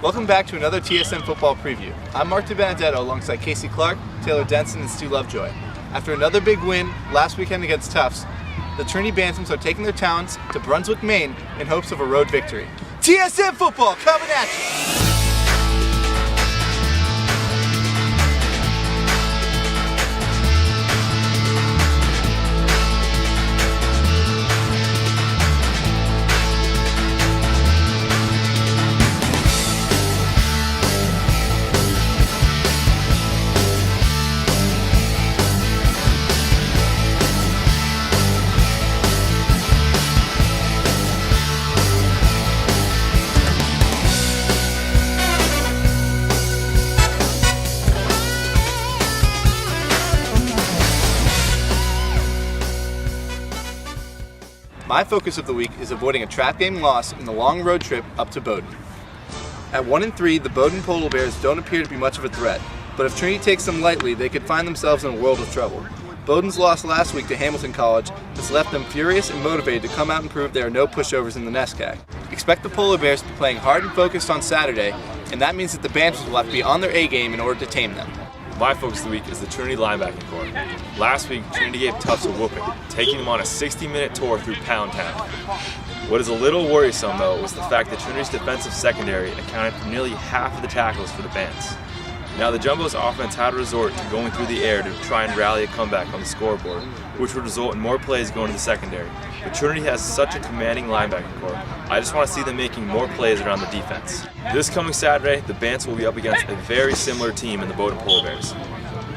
Welcome back to another TSN football preview. I'm Marc DiBenedetto alongside Casey Clark, Taylor Denson, and Stu Lovejoy. After another big win last weekend against Tufts, the Trinity Bantams are taking their talents to Brunswick, Maine in hopes of a road victory. TSN football coming at you! My focus of the week is avoiding a trap game loss in the long road trip up to Bowdoin. At 1-3, the Bowdoin Polar Bears don't appear to be much of a threat, but if Trinity takes them lightly, they could find themselves in a world of trouble. Bowdoin's loss last week to Hamilton College has left them furious and motivated to come out and prove there are no pushovers in the NESCAC. Expect the Polar Bears to be playing hard and focused on Saturday, and that means that the Bantams will have to be on their A game in order to tame them. My focus of the week is the Trinity linebacking core. Last week, Trinity gave Tufts a whooping, taking them on a 60-minute tour through Pound Town. What is a little worrisome, though, was the fact that Trinity's defensive secondary accounted for nearly half of the tackles for the Bants. Now, the Jumbo's offense had to resort to going through the air to try and rally a comeback on the scoreboard, which would result in more plays going to the secondary. But Trinity has such a commanding linebacking core. I just want to see them making more plays around the defense. This coming Saturday, the Bants will be up against a very similar team in the Bowdoin Polar Bears.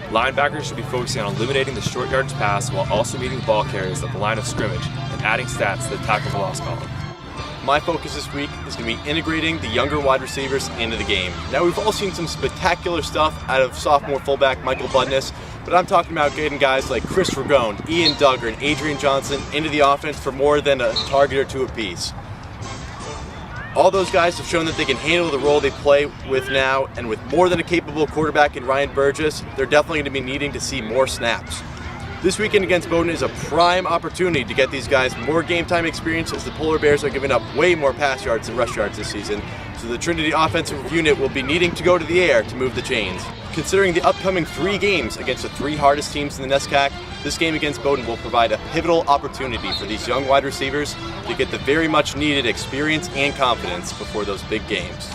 Linebackers should be focusing on eliminating the short yardage pass while also meeting the ball carriers at the line of scrimmage and adding stats to the tackle for loss column. My focus this week is going to be integrating the younger wide receivers into the game. Now, we've all seen some spectacular stuff out of sophomore fullback Michael Budness, but I'm talking about getting guys like Chris Ragone, Ian Duggar, and Adrian Johnson into the offense for more than a target or two apiece. All those guys have shown that they can handle the role they play with now, and with more than a capable quarterback in Ryan Burgess, they're definitely going to be needing to see more snaps. This weekend against Bowdoin is a prime opportunity to get these guys more game time experience, as the Polar Bears are giving up way more pass yards than rush yards this season, so the Trinity offensive unit will be needing to go to the air to move the chains. Considering the upcoming 3 games against the 3 hardest teams in the NESCAC, this game against Bowdoin will provide a pivotal opportunity for these young wide receivers to get the very much needed experience and confidence before those big games.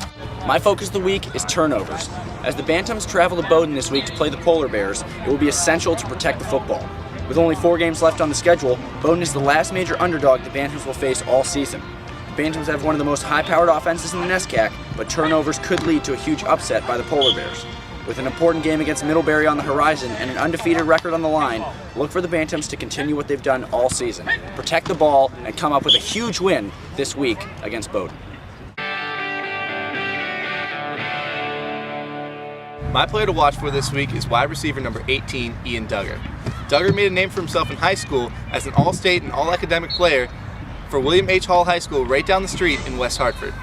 My focus of the week is turnovers. As the Bantams travel to Bowdoin this week to play the Polar Bears, it will be essential to protect the football. With only 4 games left on the schedule, Bowdoin is the last major underdog the Bantams will face all season. The Bantams have one of the most high-powered offenses in the NESCAC, but turnovers could lead to a huge upset by the Polar Bears. With an important game against Middlebury on the horizon and an undefeated record on the line, look for the Bantams to continue what they've done all season, protect the ball, and come up with a huge win this week against Bowdoin. My player to watch for this week is wide receiver number 18, Ian Duggar. Duggar made a name for himself in high school as an all-state and all-academic player for William H. Hall High School right down the street in West Hartford.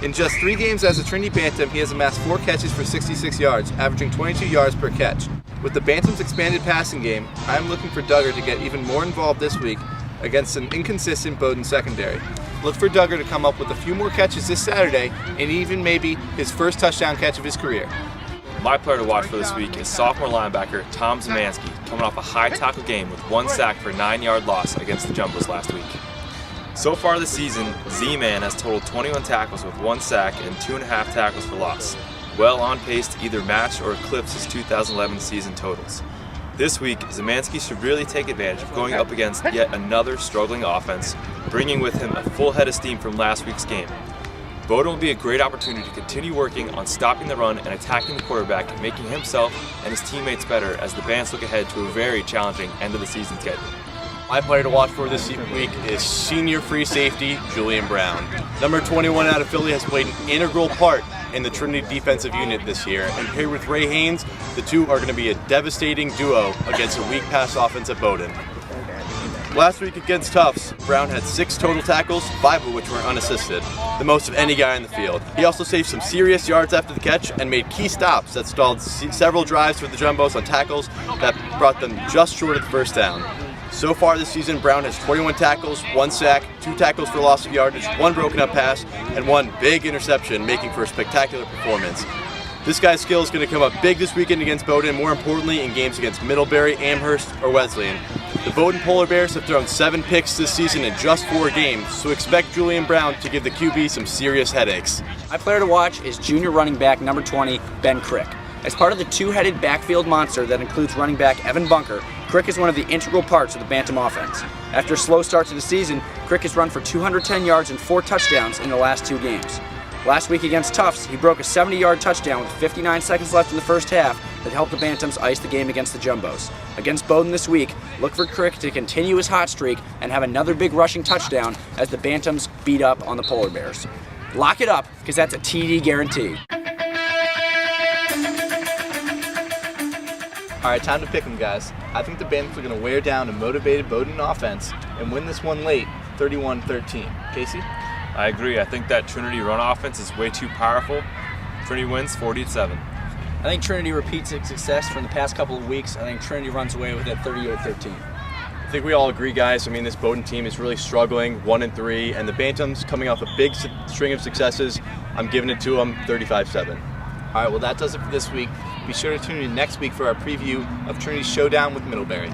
In just 3 games as a Trinity Bantam, he has amassed 4 catches for 66 yards, averaging 22 yards per catch. With the Bantam's expanded passing game, I am looking for Duggar to get even more involved this week against an inconsistent Bowdoin secondary. Look for Duggar to come up with a few more catches this Saturday and even maybe his first touchdown catch of his career. My player to watch for this week is sophomore linebacker Tom Zemansky, coming off a high tackle game with 1 sack for a 9-yard loss against the Jumbos last week. So far this season, Z-Man has totaled 21 tackles with 1 sack and 2.5 tackles for loss, well on pace to either match or eclipse his 2011 season totals. This week, Zemansky should really take advantage of going up against yet another struggling offense, bringing with him a full head of steam from last week's game. Bowdoin will be a great opportunity to continue working on stopping the run and attacking the quarterback, making himself and his teammates better as the Bants look ahead to a very challenging end of the season schedule. My player to watch for this week is senior free safety Julian Brown. Number 21 out of Philly has played an integral part in the Trinity defensive unit this year, and paired with Ray Haynes, the two are going to be a devastating duo against a weak pass offense at Bowdoin. Last week against Tufts, Brown had 6 total tackles, 5 of which were unassisted, the most of any guy in the field. He also saved some serious yards after the catch and made key stops that stalled several drives for the Jumbos on tackles that brought them just short of the first down. So far this season, Brown has 21 tackles, 1 sack, 2 tackles for loss of yardage, 1 broken up pass, and 1 big interception, making for a spectacular performance. This guy's skill is going to come up big this weekend against Bowdoin, more importantly in games against Middlebury, Amherst, or Wesleyan. The Bowdoin Polar Bears have thrown 7 picks this season in just 4 games, so expect Julian Brown to give the QB some serious headaches. My player to watch is junior running back number 20, Ben Crick. As part of the 2-headed backfield monster that includes running back Evan Bunker, Crick is one of the integral parts of the Bantam offense. After a slow start to the season, Crick has run for 210 yards and 4 touchdowns in the last 2 games. Last week against Tufts, he broke a 70-yard touchdown with 59 seconds left in the first half that helped the Bantams ice the game against the Jumbos. Against Bowdoin this week, look for Crick to continue his hot streak and have another big rushing touchdown as the Bantams beat up on the Polar Bears. Lock it up, because that's a TD guarantee. All right, time to pick them, guys. I think the Bantams are going to wear down a motivated Bowdoin offense and win this one late, 31-13. Casey? I agree. I think that Trinity run offense is way too powerful. Trinity wins 40-7. I think Trinity repeats its success from the past couple of weeks. I think Trinity runs away with it 38-13. I think we all agree, guys. I mean, this Bowdoin team is really struggling, 1-3, and the Bantams coming off a big string of successes. I'm giving it to them 35-7. All right, well, that does it for this week. Be sure to tune in next week for our preview of Trinity's showdown with Middlebury.